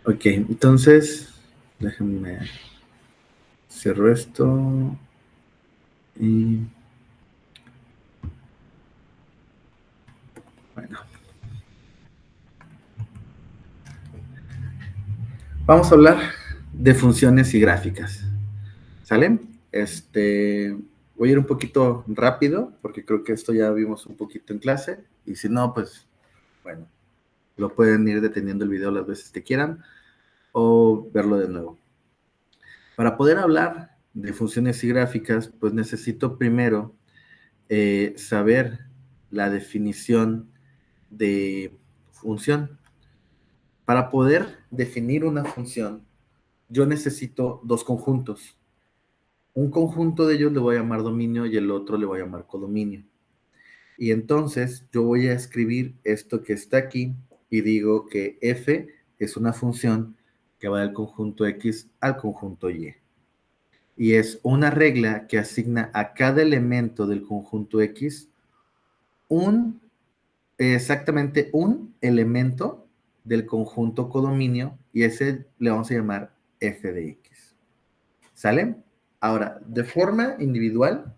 Ok, entonces, déjenme cerrar esto y bueno, vamos a hablar de funciones y gráficas, ¿sale? Voy a ir un poquito rápido porque creo que esto ya vimos un poquito en clase y si no, pues, bueno, lo pueden ir deteniendo el video las veces que quieran o verlo de nuevo. Para poder hablar de funciones y gráficas, pues necesito primero saber la definición de función. Para poder definir una función, yo necesito dos conjuntos. Un conjunto de ellos le voy a llamar dominio y el otro le voy a llamar codominio. Y entonces yo voy a escribir esto que está aquí y digo que f es una función que va del conjunto X al conjunto Y. Y es una regla que asigna a cada elemento del conjunto X un exactamente un elemento del conjunto codominio y ese le vamos a llamar f de x. ¿Sale? Ahora, de forma individual,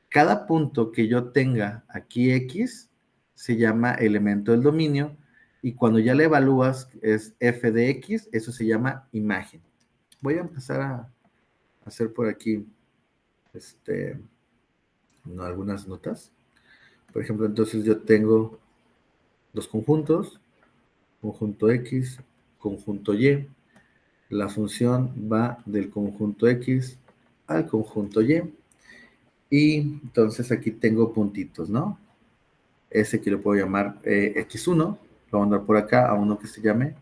cada punto que yo tenga aquí x se llama elemento del dominio y cuando ya le evalúas es f de x, eso se llama imagen. Voy a empezar a hacer por aquí algunas notas. Por ejemplo, entonces yo tengo dos conjuntos, conjunto X, conjunto Y. La función va del conjunto X al conjunto Y. Y entonces aquí tengo puntitos, ¿no? Ese que lo puedo llamar X1. Lo voy a mandar por acá a uno que se llame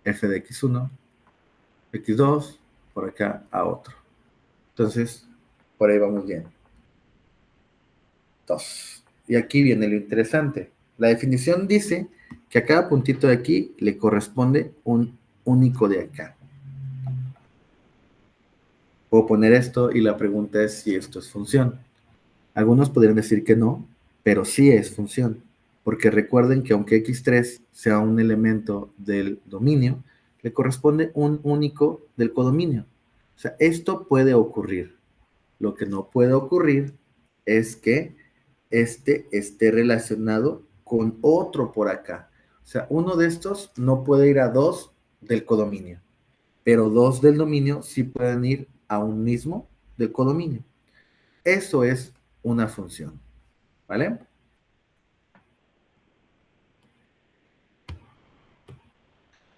F de X1. X2, por acá a otro. Entonces, por ahí vamos bien. 2. Y aquí viene lo interesante. La definición dice que a cada puntito de aquí le corresponde un único de acá. Puedo poner esto y la pregunta es si esto es función. Algunos podrían decir que no, pero sí es función, porque recuerden que aunque x3 sea un elemento del dominio, le corresponde un único del codominio. O sea, esto puede ocurrir. Lo que no puede ocurrir es que este esté relacionado con otro por acá. O sea, uno de estos no puede ir a dos del codominio, pero dos del dominio sí pueden ir a un mismo del codominio. Eso es una función, ¿vale?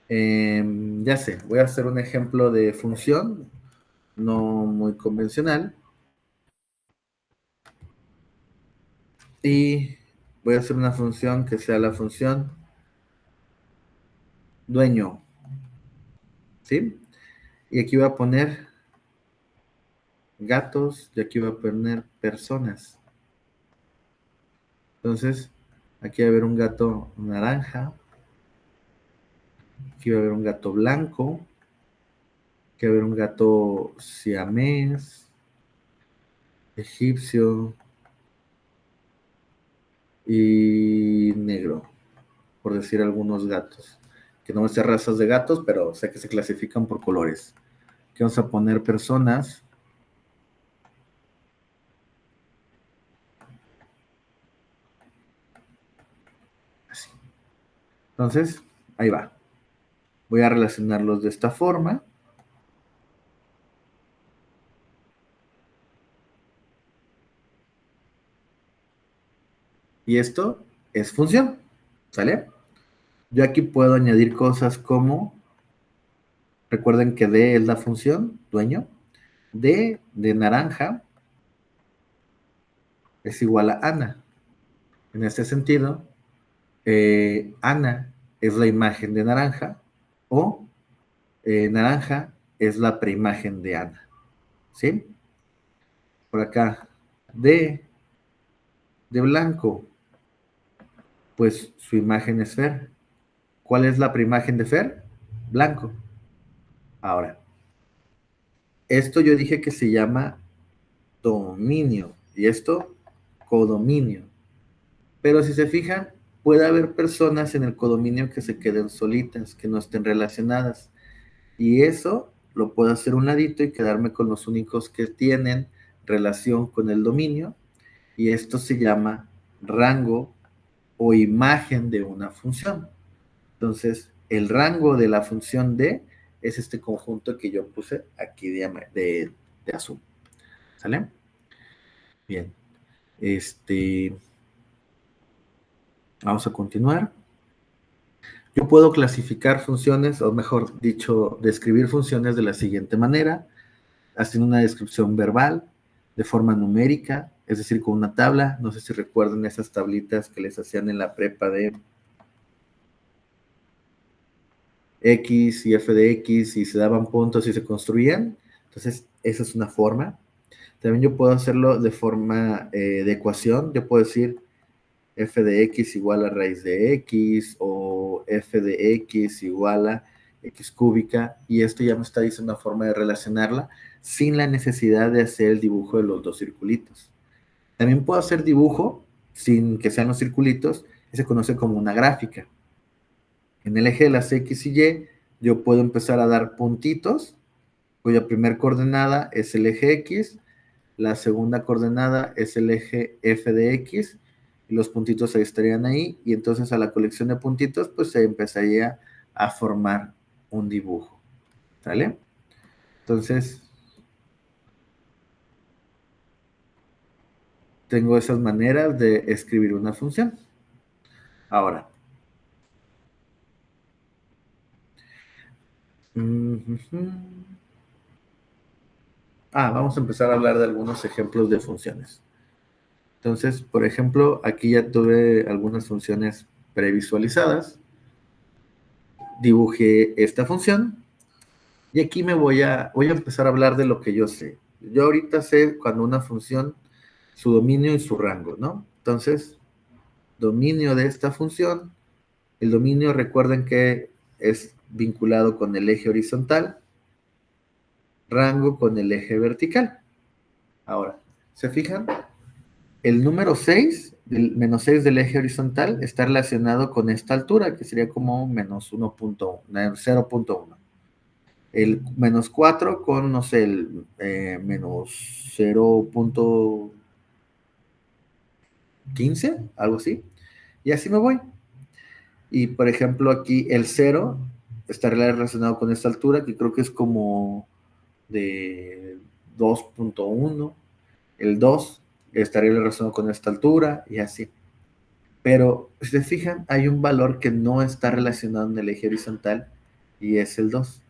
Ya sé, voy a hacer un ejemplo de función no muy convencional y voy a hacer una función que sea la función dueño, ¿sí? Y aquí voy a poner gatos y aquí voy a poner personas. Entonces, aquí va a haber un gato naranja, aquí va a haber un gato blanco, aquí va a haber un gato siamés, egipcio y negro, por decir algunos gatos. Que no sé razas de gatos, pero sé que se clasifican por colores. Aquí vamos a poner personas. Así. Entonces, ahí va. Voy a relacionarlos de esta forma. Y esto es función. ¿Sale? Yo aquí puedo añadir cosas como, recuerden que D es la función, dueño. D de naranja es igual a Ana. En este sentido, Ana es la imagen de naranja o naranja es la preimagen de Ana. ¿Sí? Por acá, de blanco, pues su imagen es Fer. ¿Cuál es la preimagen de Fer? Blanco. Ahora, esto yo dije que se llama dominio y esto codominio. Pero si se fijan, puede haber personas en el codominio que se queden solitas, que no estén relacionadas. Y eso lo puedo hacer un ladito y quedarme con los únicos que tienen relación con el dominio. Y esto se llama rango o imagen de una función. Entonces, el rango de la función D es este conjunto que yo puse aquí de azul. ¿Sale? Bien. Vamos a continuar. Yo puedo clasificar funciones, o mejor dicho, describir funciones de la siguiente manera, haciendo una descripción verbal, de forma numérica, es decir, con una tabla. No sé si recuerdan esas tablitas que les hacían en la prepa de X y F de X y se daban puntos y se construían. Entonces, esa es una forma. También yo puedo hacerlo de forma de ecuación. Yo puedo decir f de x igual a raíz de x o f de x igual a x cúbica, y esto ya me está diciendo una forma de relacionarla sin la necesidad de hacer el dibujo de los dos circulitos. También puedo hacer dibujo sin que sean los circulitos, y se conoce como una gráfica. En el eje de las x y y, yo puedo empezar a dar puntitos, cuya primera coordenada es el eje x, la segunda coordenada es el eje f de x, y los puntitos se estarían ahí, y entonces a la colección de puntitos, pues se empezaría a formar un dibujo. ¿Sale? Entonces, tengo esas maneras de escribir una función. Ahora, vamos a empezar a hablar de algunos ejemplos de funciones. Entonces, por ejemplo, aquí ya tuve algunas funciones previsualizadas. Dibujé esta función y aquí voy a empezar a hablar de lo que yo sé. Yo ahorita sé cuando una función, su dominio y su rango, ¿no? Entonces, dominio de esta función, el dominio, recuerden que es vinculado con el eje horizontal, rango con el eje vertical. Ahora, ¿se fijan? El número 6, el menos 6 del eje horizontal, está relacionado con esta altura, que sería como menos 1.1, 0.1. El menos 4 con, no sé, el menos 0.15, algo así. Y así me voy. Y, por ejemplo, aquí el 0 está relacionado con esta altura, que creo que es como de 2.1. El 2 estaría relacionado con esta altura y así. Pero, si se fijan, hay un valor que no está relacionado en el eje horizontal y es el 2.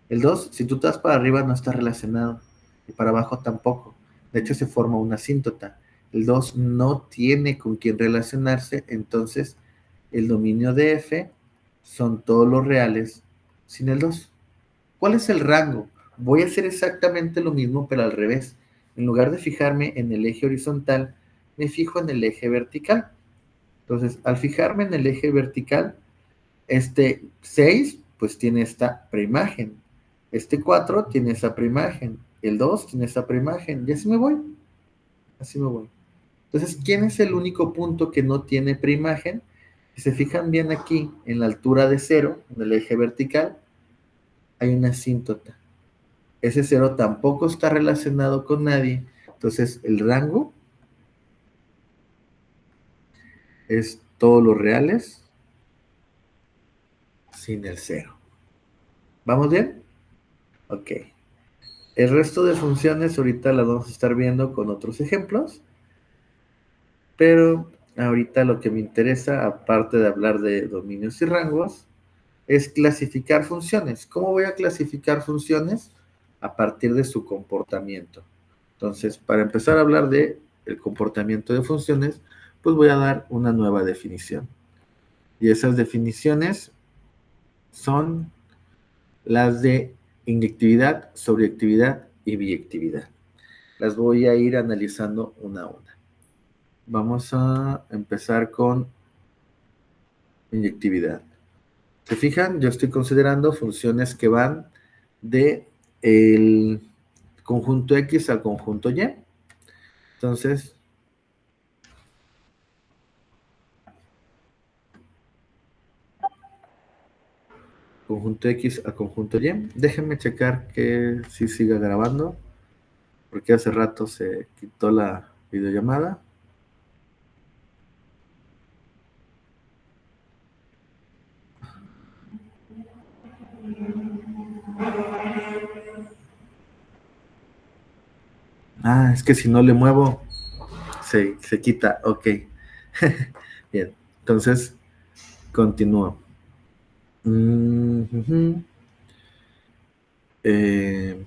El 2, si tú te vas para arriba, no está relacionado y para abajo tampoco. De hecho, se forma una asíntota. El 2 no tiene con quién relacionarse, entonces el dominio de F son todos los reales sin el 2. ¿Cuál es el rango? Voy a hacer exactamente lo mismo, pero al revés. En lugar de fijarme en el eje horizontal, me fijo en el eje vertical. Entonces, al fijarme en el eje vertical, este 6 pues tiene esta preimagen. Este 4 tiene esa preimagen. El 2 tiene esa preimagen. Y así me voy. Así me voy. Entonces, ¿quién es el único punto que no tiene preimagen? Si se fijan bien aquí, en la altura de 0, en el eje vertical, hay una asíntota. Ese 0 tampoco está relacionado con nadie. Entonces, el rango es todos los reales sin el 0. ¿Vamos bien? Ok. El resto de funciones ahorita las vamos a estar viendo con otros ejemplos, pero ahorita lo que me interesa, aparte de hablar de dominios y rangos, es clasificar funciones. ¿Cómo voy a clasificar funciones? A partir de su comportamiento. Entonces, para empezar a hablar de el comportamiento de funciones, pues voy a dar una nueva definición. Y esas definiciones son las de inyectividad, sobreactividad y biyectividad. Las voy a ir analizando una a una. Vamos a empezar con inyectividad. ¿Se fijan? Yo estoy considerando funciones que van de el conjunto X al conjunto Y. Entonces, conjunto X a conjunto Y. Déjenme checar que sí siga grabando, porque hace rato se quitó la videollamada. Ah, es que si no le muevo, se quita. Ok. Bien, entonces continúo. Ujú. Eh,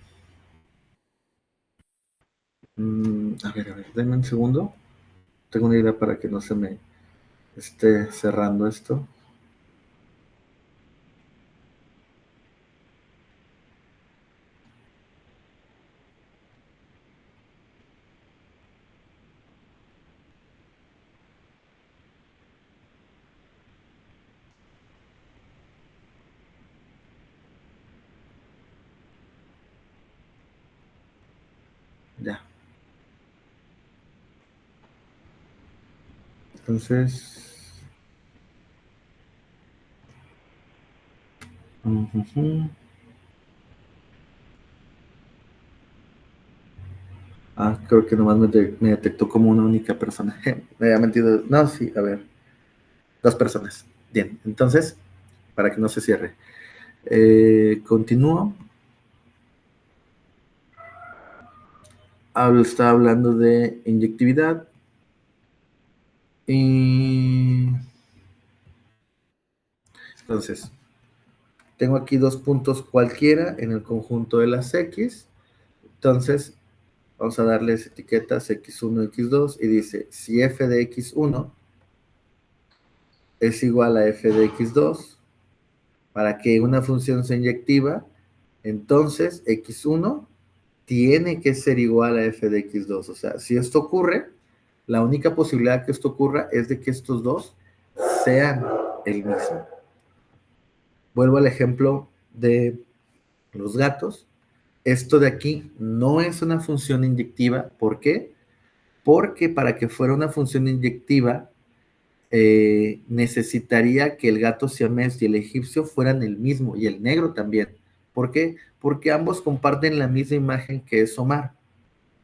a ver, denme un segundo. Tengo una idea para que no se me esté cerrando esto. Ya. Entonces, ujú. Creo que nomás me detectó como una única persona. Me había mentido. No, sí, a ver. Dos personas. Bien, entonces, para que no se cierre. Continúo. Está hablando de inyectividad. Y entonces, tengo aquí dos puntos cualquiera en el conjunto de las X. Entonces, vamos a darles etiquetas X1, X2 y dice, si f de X1 es igual a f de X2, para que una función sea inyectiva, entonces X1 tiene que ser igual a f de X2. O sea, si esto ocurre, la única posibilidad que esto ocurra es de que estos dos sean el mismo. Vuelvo al ejemplo de los gatos. Esto de aquí no es una función inyectiva. ¿Por qué? Porque para que fuera una función inyectiva, necesitaría que el gato siamés y el egipcio fueran el mismo, y el negro también. ¿Por qué? Porque ambos comparten la misma imagen que es Omar.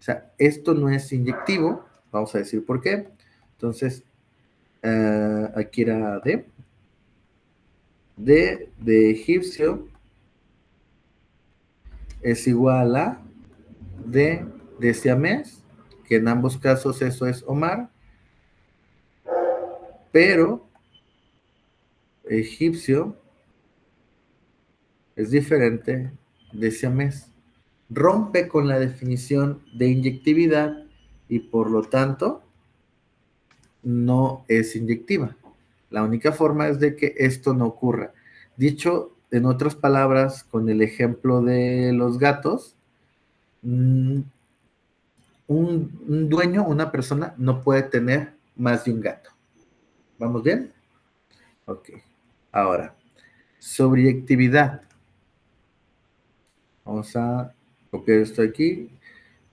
O sea, esto no es inyectivo. Vamos a decir por qué. Entonces, aquí era D. D de egipcio es igual a D de siamés, que en ambos casos eso es Omar, pero egipcio es diferente de siamés. Rompe con la definición de inyectividad y por lo tanto no es inyectiva. La única forma es de que esto no ocurra. Dicho en otras palabras, con el ejemplo de los gatos, un dueño, una persona, no puede tener más de un gato. ¿Vamos bien? Ok. Ahora, sobreyectividad. Vamos a copiar esto aquí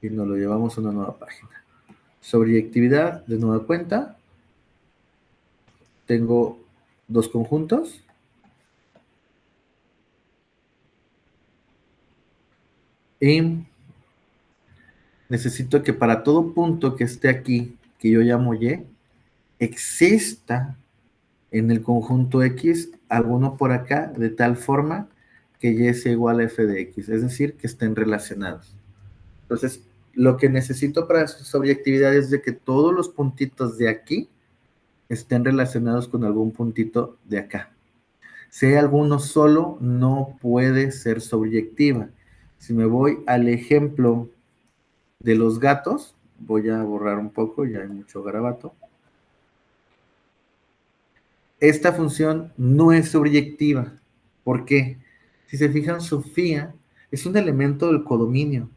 y nos lo llevamos a una nueva página. Sobreyectividad de nueva cuenta. Tengo dos conjuntos. Y necesito que para todo punto que esté aquí, que yo llamo Y, exista en el conjunto X alguno por acá, de tal forma que Y sea igual a f de X, es decir, que estén relacionados. Entonces, lo que necesito para su sobreyectividad es de que todos los puntitos de aquí estén relacionados con algún puntito de acá. Si hay alguno solo, no puede ser sobreyectiva. Si me voy al ejemplo de los gatos, voy a borrar un poco, ya hay mucho garabato. Esta función no es sobreyectiva. ¿Por qué? Si se fijan, Sofía es un elemento del codominio,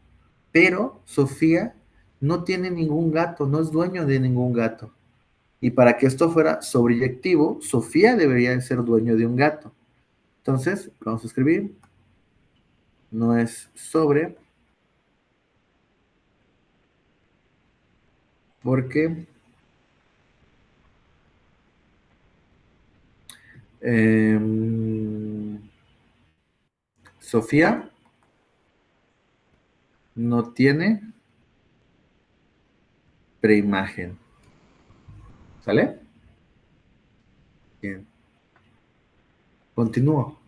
pero Sofía no tiene ningún gato, no es dueño de ningún gato. Y para que esto fuera sobreyectivo, Sofía debería de ser dueño de un gato. Entonces, vamos a escribir, no es sobre, porque eh, Sofía no tiene preimagen. ¿Sale? Bien. Continúo.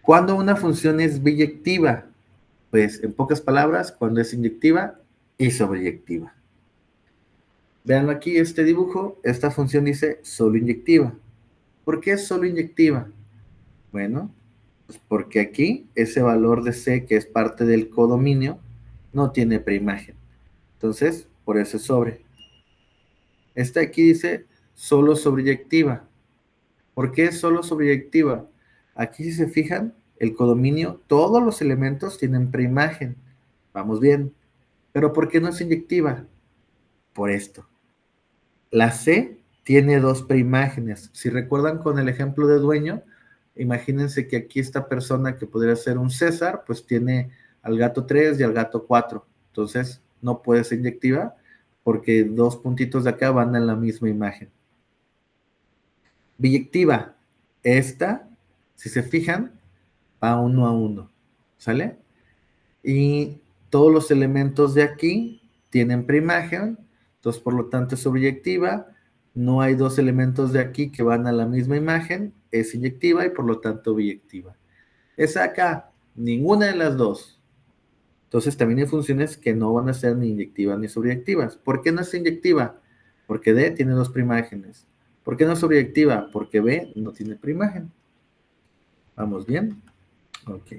¿Cuándo una función es biyectiva? Pues, en pocas palabras, cuando es inyectiva y sobreyectiva. Vean aquí este dibujo, esta función dice solo inyectiva. ¿Por qué es solo inyectiva? Bueno, pues porque aquí ese valor de C, que es parte del codominio, no tiene preimagen. Entonces, por eso es sobre. Esta aquí dice solo sobreyectiva. ¿Por qué es solo sobreyectiva? Aquí, si se fijan, el codominio, todos los elementos tienen preimagen. Vamos bien. ¿Pero por qué no es inyectiva? Por esto. La C tiene dos preimágenes. Si recuerdan con el ejemplo de dueño, imagínense que aquí esta persona que podría ser un César, pues tiene al gato 3 y al gato 4. Entonces, no puede ser inyectiva porque dos puntitos de acá van en la misma imagen. Biyectiva. Esta, si se fijan, va uno a uno. ¿Sale? Y todos los elementos de aquí tienen preimagen, entonces por lo tanto es sobreyectiva. No hay dos elementos de aquí que van a la misma imagen, es inyectiva y por lo tanto biyectiva. Esa acá, ninguna de las dos. Entonces también hay funciones que no van a ser ni inyectivas ni sobreyectivas. ¿Por qué no es inyectiva? Porque D tiene dos preimágenes. ¿Por qué no es sobreyectiva? Porque B no tiene preimagen. ¿Vamos bien? Ok.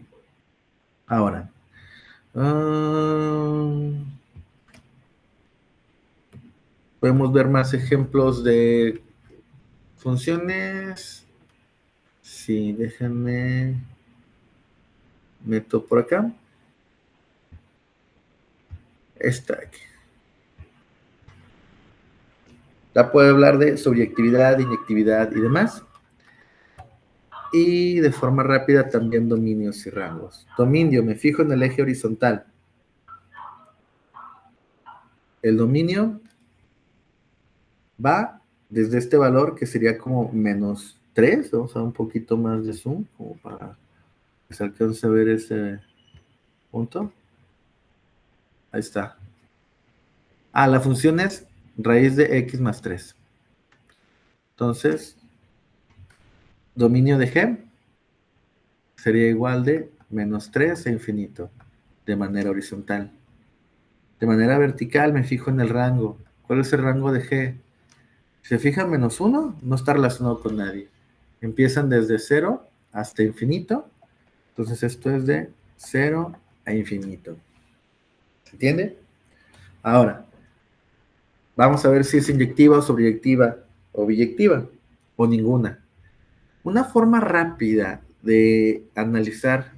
Ahora, podemos ver más ejemplos de funciones. Sí, déjenme. Meto por acá. Esta aquí. La puedo hablar de sobreyectividad, inyectividad y demás. Y de forma rápida también dominios y rangos. Dominio, me fijo en el eje horizontal. El dominio va desde este valor que sería como -3. Vamos a dar un poquito más de zoom como para que se alcance a ver ese punto. Ahí está. La función es raíz de x más 3. Entonces, dominio de G sería igual de -3 a infinito, de manera horizontal. De manera vertical me fijo en el rango. ¿Cuál es el rango de G? Si se fijan, -1 no está relacionado con nadie. Empiezan desde 0 hasta infinito. Entonces esto es de 0 a infinito. ¿Se entiende? Ahora, vamos a ver si es inyectiva o sobreyectiva o biyectiva o ninguna. Una forma rápida de analizar,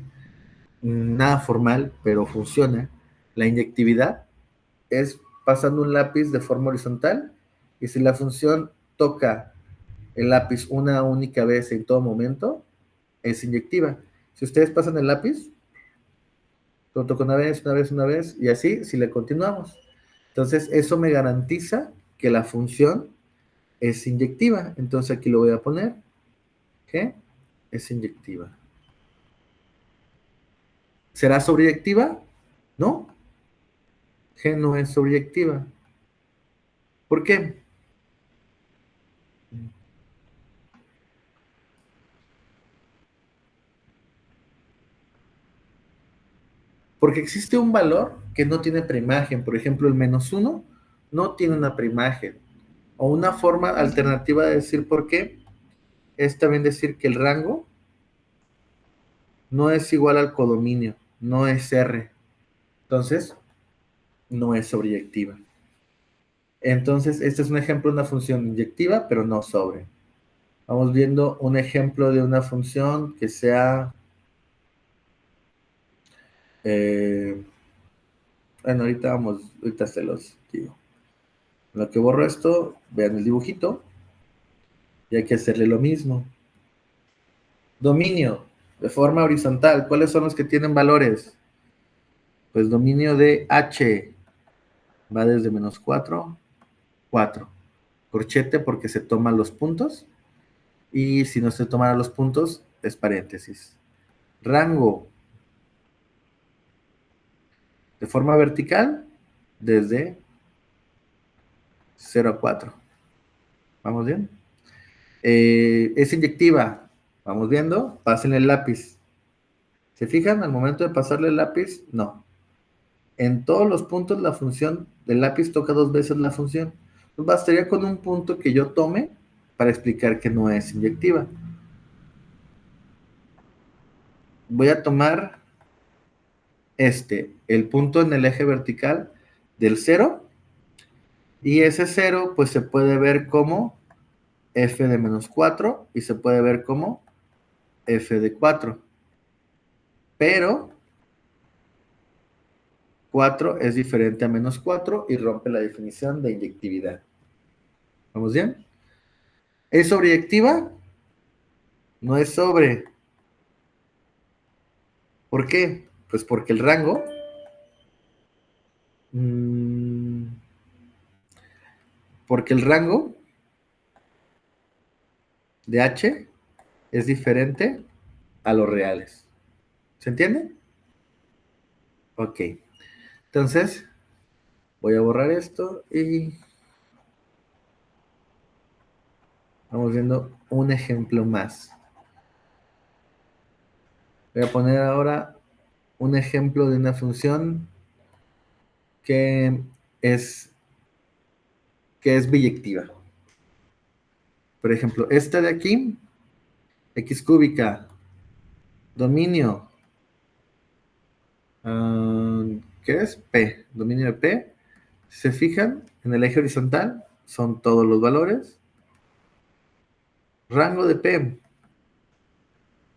nada formal, pero funciona, la inyectividad es pasando un lápiz de forma horizontal y si la función toca el lápiz una única vez en todo momento, es inyectiva. Si ustedes pasan el lápiz, lo toco una vez y así si le continuamos. Entonces eso me garantiza que la función es inyectiva. Entonces aquí lo voy a poner, G es inyectiva. ¿Será sobreyectiva? No, G no es sobreyectiva. ¿Por qué? Porque existe un valor que no tiene preimagen. Por ejemplo, el -1 no tiene una preimagen. O una forma alternativa de decir por qué es también decir que el rango no es igual al codominio, no es R. Entonces, no es sobreyectiva. Entonces, este es un ejemplo de una función inyectiva, pero no sobre. Vamos viendo un ejemplo de una función que sea... bueno, ahorita se los digo. En lo que borro esto, vean el dibujito. Y hay que hacerle lo mismo. Dominio, de forma horizontal. ¿Cuáles son los que tienen valores? Pues dominio de H va desde -4, 4. Corchete porque se toman los puntos. Y si no se tomaran los puntos, es paréntesis. Rango de forma vertical desde 0 a 4. ¿Vamos bien? Es inyectiva. Vamos viendo. Pasen el lápiz. ¿Se fijan? Al momento de pasarle el lápiz, no. En todos los puntos la función del lápiz toca 2 veces la función. Pues bastaría con un punto que yo tome para explicar que no es inyectiva. Voy a tomar el punto en el eje vertical del 0, y ese 0 pues se puede ver como f de menos 4 y se puede ver como f de 4. Pero 4 es diferente a menos 4 y rompe la definición de inyectividad. ¿Vamos bien? ¿Es sobreyectiva? No es sobre. ¿Por qué? Pues porque el rango porque el rango de h es diferente a los reales. ¿Se entiende? Ok. Entonces, voy a borrar esto y vamos viendo un ejemplo más. Voy a poner ahora un ejemplo de una función que es biyectiva. Por ejemplo, esta de aquí, x cúbica, dominio, ¿qué es? P, dominio de P. Si se fijan, en el eje horizontal son todos los valores. Rango de P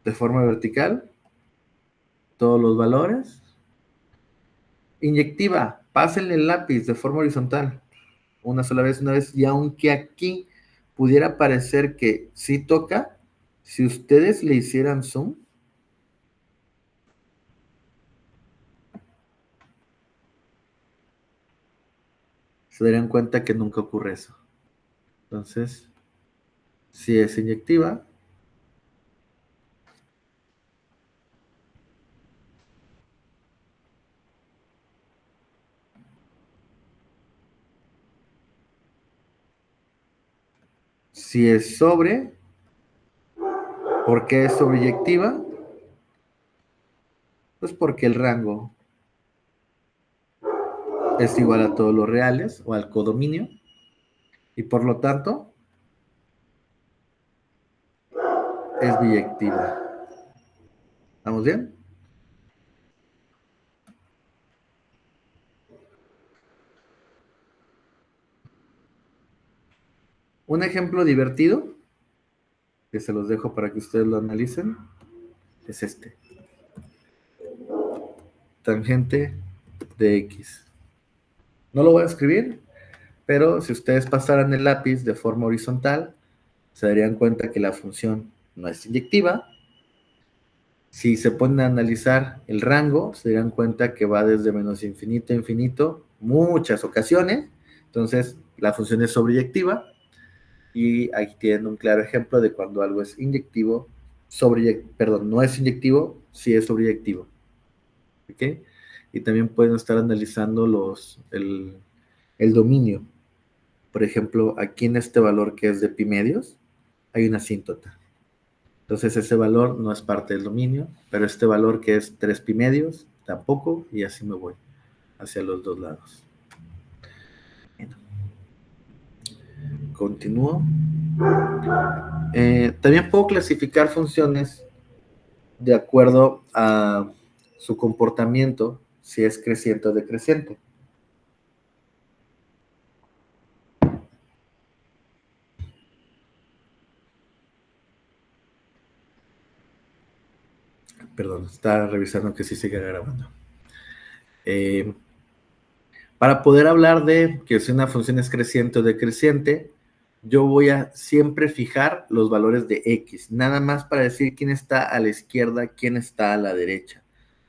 de forma vertical, todos los valores. Inyectiva, pásenle el lápiz de forma horizontal, una sola vez, una vez, y aunque aquí pudiera parecer que sí toca, si ustedes le hicieran zoom, se darían cuenta que nunca ocurre eso. Entonces, si es inyectiva, si es sobre, ¿por qué es sobreyectiva? Pues porque el rango es igual a todos los reales o al codominio, y por lo tanto es biyectiva. ¿Estamos bien? Un ejemplo divertido, que se los dejo para que ustedes lo analicen, es este. Tangente de x. No lo voy a escribir, pero si ustedes pasaran el lápiz de forma horizontal, se darían cuenta que la función no es inyectiva. Si se ponen a analizar el rango, se darán cuenta que va desde menos infinito a infinito, muchas ocasiones. Entonces, la función es sobreyectiva. Y aquí tienen un claro ejemplo de cuando algo es inyectivo, no es inyectivo, sí es sobreyectivo. ¿Ok? Y también pueden estar analizando el dominio. Por ejemplo, aquí en este valor que es de pi medios, hay una asíntota. Entonces ese valor no es parte del dominio, pero este valor que es 3 pi medios, tampoco, y así me voy hacia los dos lados. Bueno. Continúo. También puedo clasificar funciones de acuerdo a su comportamiento, si es creciente o decreciente. Perdón, está revisando que sí sigue grabando. Para poder hablar de que si una función es creciente o decreciente, yo voy a siempre fijar los valores de x, nada más para decir quién está a la izquierda, quién está a la derecha.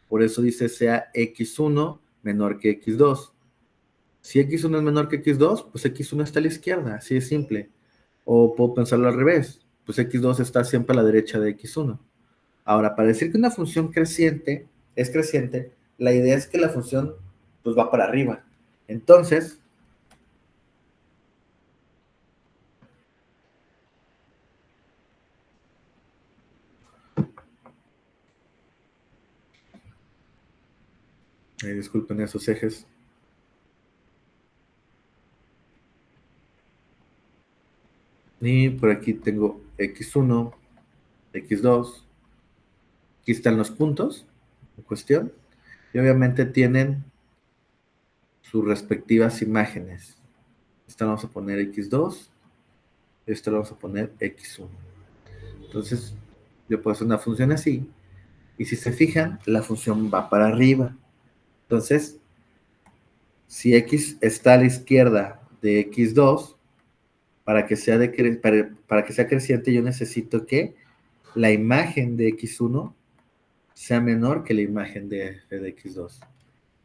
Por eso dice sea x1 menor que x2. Si x1 es menor que x2, pues x1 está a la izquierda, así de simple. O puedo pensarlo al revés, pues x2 está siempre a la derecha de x1. Ahora, para decir que una función creciente es creciente, la idea es que la función pues va para arriba. Entonces, disculpen esos ejes. Y por aquí tengo x1, x2. Aquí están los puntos en cuestión. Y obviamente tienen sus respectivas imágenes. Esta vamos a poner x2. Esta vamos a poner x1. Entonces, yo puedo hacer una función así. Y si se fijan, la función va para arriba. Entonces, si x está a la izquierda de x2, para que sea, para que sea creciente, yo necesito que la imagen de x1 sea menor que la imagen de f de x2.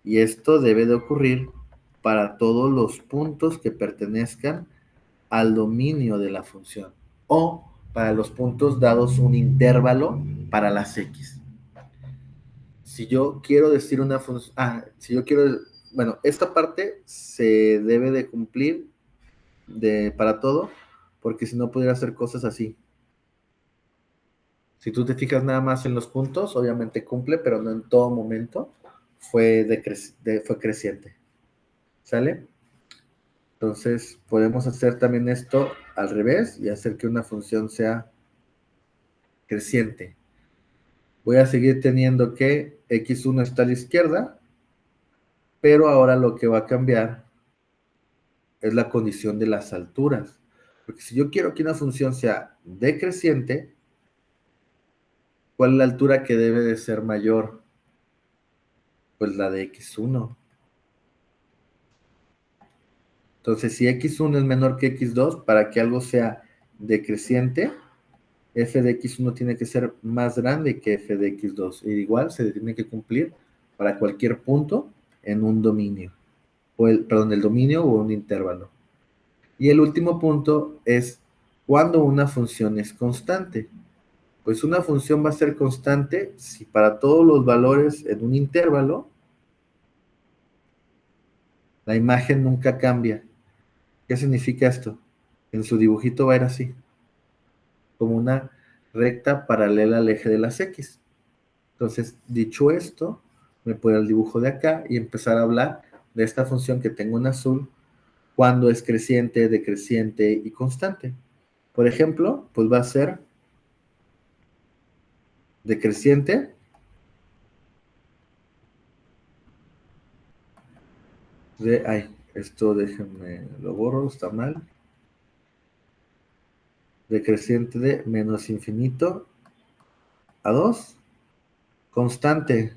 Y esto debe de ocurrir para todos los puntos que pertenezcan al dominio de la función o para los puntos dados un intervalo para las x. Si yo quiero decir una función, si yo quiero, bueno, esta parte se debe de cumplir para todo, porque si no pudiera hacer cosas así. Si tú te fijas nada más en los puntos, obviamente cumple, pero no en todo momento fue creciente. ¿Sale? Entonces, podemos hacer también esto al revés y hacer que una función sea creciente. Voy a seguir teniendo que x1 está a la izquierda, pero ahora lo que va a cambiar es la condición de las alturas. Porque si yo quiero que una función sea decreciente, ¿cuál es la altura que debe de ser mayor? Pues la de x1. Entonces, si x1 es menor que x2, para que algo sea decreciente, f de x1 tiene que ser más grande que f de x2. Y igual se tiene que cumplir para cualquier punto en un dominio. El dominio o un intervalo. Y el último punto es cuando una función es constante. Pues una función va a ser constante si para todos los valores en un intervalo la imagen nunca cambia. ¿Qué significa esto? En su dibujito va a ir así, como una recta paralela al eje de las X. Entonces, dicho esto, me puedo ir al dibujo de acá y empezar a hablar de esta función que tengo en azul cuando es creciente, decreciente y constante. Por ejemplo, pues va a ser decreciente esto déjenme, lo borro, está mal. Decreciente de menos infinito a 2. Constante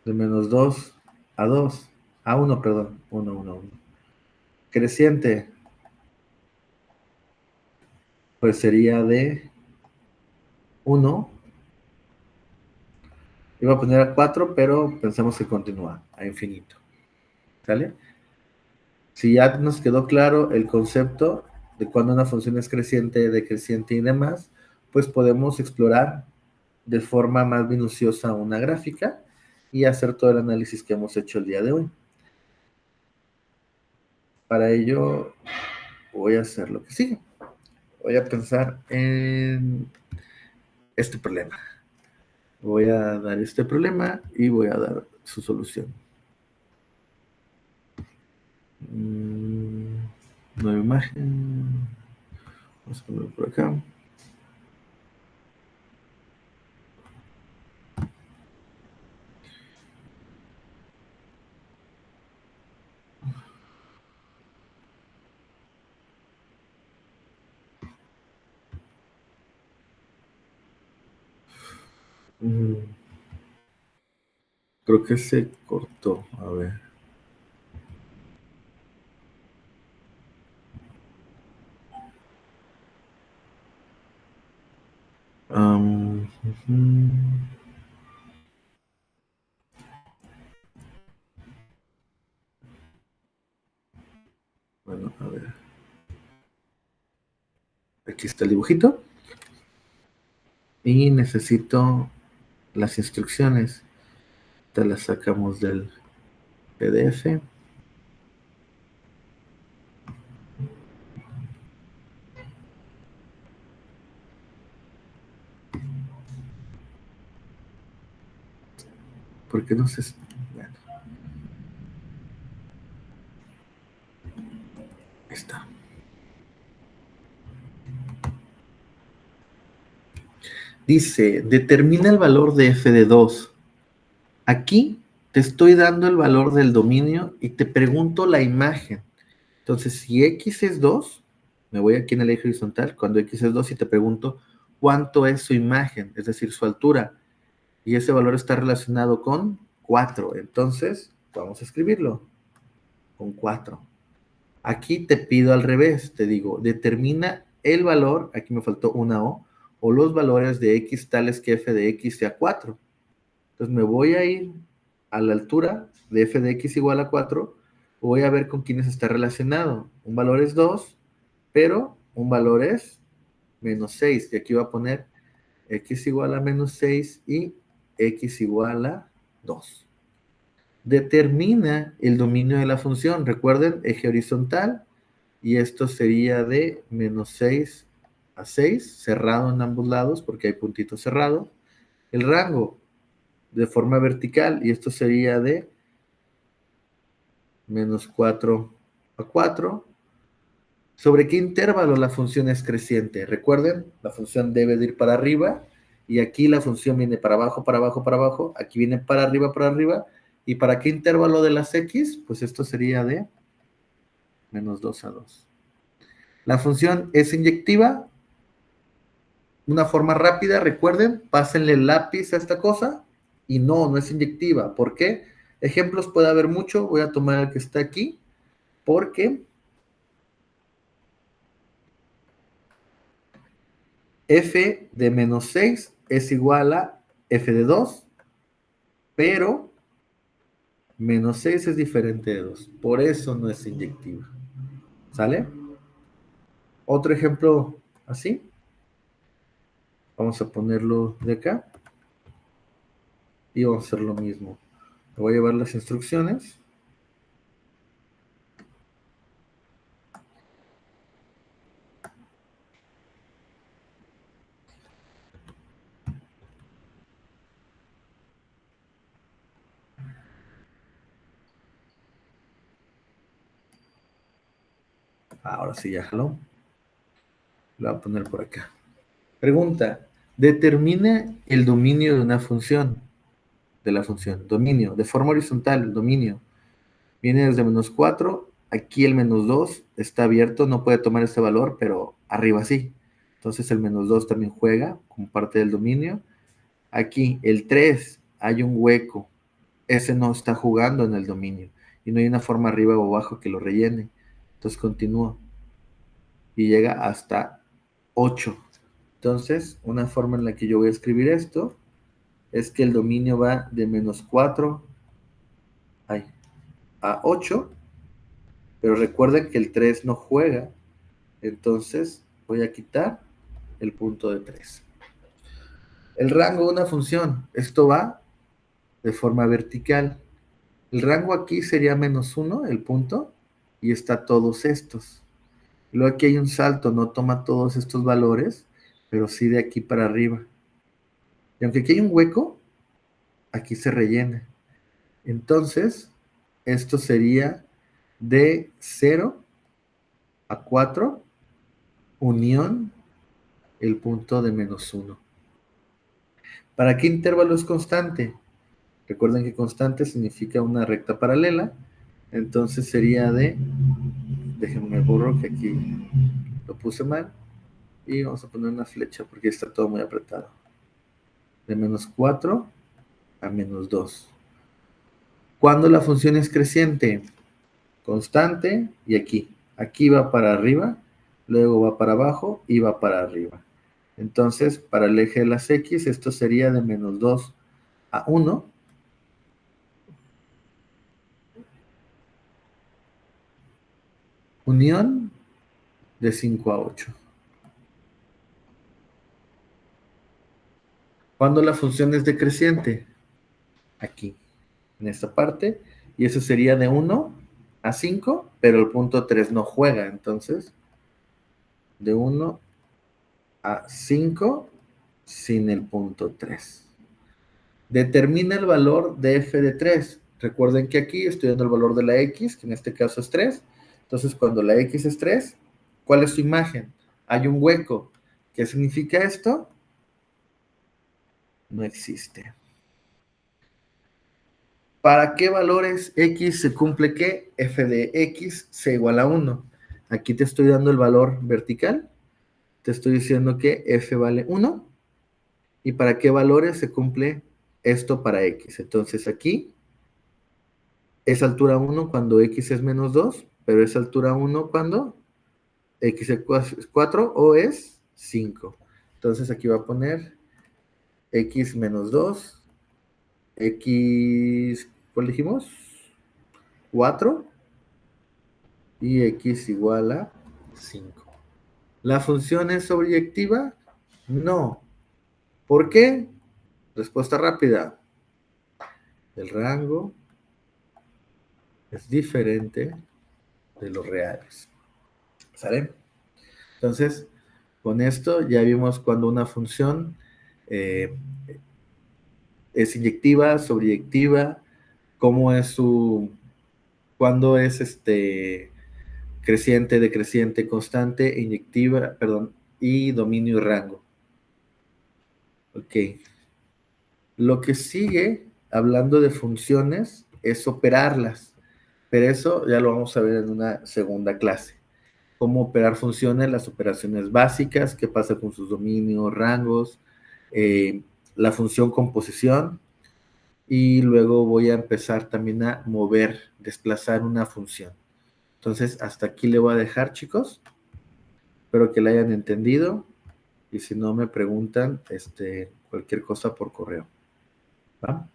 de menos 2 a 2. A 1, perdón. 1, 1, 1. Creciente, pues sería de 1. Iba a poner a 4, pero pensamos que continúa a infinito. ¿Sale? Si ya nos quedó claro el concepto de cuando una función es creciente, decreciente y demás, pues podemos explorar de forma más minuciosa una gráfica y hacer todo el análisis que hemos hecho el día de hoy. Para ello voy a hacer lo que sigue. Voy a pensar en este problema. Voy a dar este problema y voy a dar su solución. Nueva imagen. Vamos a ponerlo por acá. Creo que se cortó. A ver. Bueno, a ver. Aquí está el dibujito. Y necesito las instrucciones. Te las sacamos del PDF. Porque no sé. Bueno, ahí está. Dice, determina el valor de f de 2. Aquí te estoy dando el valor del dominio y te pregunto la imagen. Entonces, si x es 2, me voy aquí en el eje horizontal, cuando x es 2 y te pregunto cuánto es su imagen, es decir, su altura. Y ese valor está relacionado con 4. Entonces, vamos a escribirlo con 4. Aquí te pido al revés, te digo, determina el valor, aquí me faltó una o los valores de x tales que f de x sea 4. Entonces me voy a ir a la altura de f de x igual a 4, voy a ver con quiénes está relacionado. Un valor es 2, pero un valor es menos 6. Y aquí voy a poner x igual a menos 6 y x igual a 2. Determina el dominio de la función. Recuerden, eje horizontal, y esto sería de menos 6 a 6, cerrado en ambos lados porque hay puntito cerrado. El rango de forma vertical, y esto sería de menos 4 a 4. ¿Sobre qué intervalo la función es creciente? Recuerden, la función debe de ir para arriba, y aquí la función viene para abajo, para abajo, para abajo, aquí viene para arriba, ¿y para qué intervalo de las x? Pues esto sería de menos 2 a 2. La función es inyectiva, una forma rápida, recuerden, pásenle el lápiz a esta cosa, y no, no es inyectiva. ¿Por qué? Ejemplos puede haber mucho, voy a tomar el que está aquí, porque f de menos 6 es igual a f de 2, pero menos 6 es diferente de 2, por eso no es inyectiva. ¿Sale? Otro ejemplo así, vamos a ponerlo de acá, y vamos a hacer lo mismo. Me voy a llevar las instrucciones. Ahora sí ya jaló. Lo voy a poner por acá. Pregunta, determina el dominio de una función, de la función, dominio, de forma horizontal, dominio. Viene desde menos 4, aquí el menos 2 está abierto, no puede tomar este valor, pero arriba sí. Entonces el menos 2 también juega como parte del dominio. Aquí el 3 hay un hueco, ese no está jugando en el dominio, y no hay una forma arriba o abajo que lo rellene. Entonces continúa y llega hasta 8. Entonces, una forma en la que yo voy a escribir esto es que el dominio va de menos 4 a 8, pero recuerden que el 3 no juega, entonces voy a quitar el punto de 3. El rango de una función, esto va de forma vertical. El rango aquí sería menos 1, el punto, y está todos estos. Luego aquí hay un salto, no toma todos estos valores, pero sí de aquí para arriba. Y aunque aquí hay un hueco, aquí se rellena. Entonces, esto sería de 0 a 4, unión el punto de menos 1. ¿Para qué intervalo es constante? Recuerden que constante significa una recta paralela. Entonces sería de, déjenme borro que aquí lo puse mal, y vamos a poner una flecha porque está todo muy apretado. De menos 4 a menos 2. ¿Cuándo la función es creciente? Constante y aquí. Aquí va para arriba, luego va para abajo y va para arriba. Entonces, para el eje de las X, esto sería de menos 2 a 1. Unión de 5 a 8. Cuando la función es decreciente, aquí, en esta parte, y eso sería de 1 a 5, pero el punto 3 no juega, entonces, de 1 a 5 sin el punto 3. Determina el valor de f de 3. Recuerden que aquí estoy dando el valor de la x, que en este caso es 3. Entonces, cuando la x es 3, ¿cuál es su imagen? Hay un hueco. ¿Qué significa esto? No existe. ¿Para qué valores x se cumple que f de x sea igual a 1? Aquí te estoy dando el valor vertical. Te estoy diciendo que f vale 1. ¿Y para qué valores se cumple esto para x? Entonces aquí es altura 1 cuando x es menos 2, pero es altura 1 cuando x es 4 o es 5. Entonces aquí va a poner x menos 2, x, ¿cuál dijimos? 4 y x igual a 5. ¿La función es objetiva? No. ¿Por qué? Respuesta rápida. El rango es diferente de los reales. ¿Sale? Entonces, con esto ya vimos cuando una función eh, es inyectiva, sobreyectiva, cómo es su, cuándo es creciente, decreciente, constante, inyectiva, perdón, y dominio y rango. Ok. Lo que sigue, hablando de funciones, es operarlas, pero eso ya lo vamos a ver en una segunda clase. Cómo operar funciones, las operaciones básicas, qué pasa con sus dominios, rangos, eh, la función composición, y luego voy a empezar también a mover, desplazar una función. Entonces, hasta aquí le voy a dejar, chicos. Espero que la hayan entendido. Y si no me preguntan, cualquier cosa por correo. ¿Va?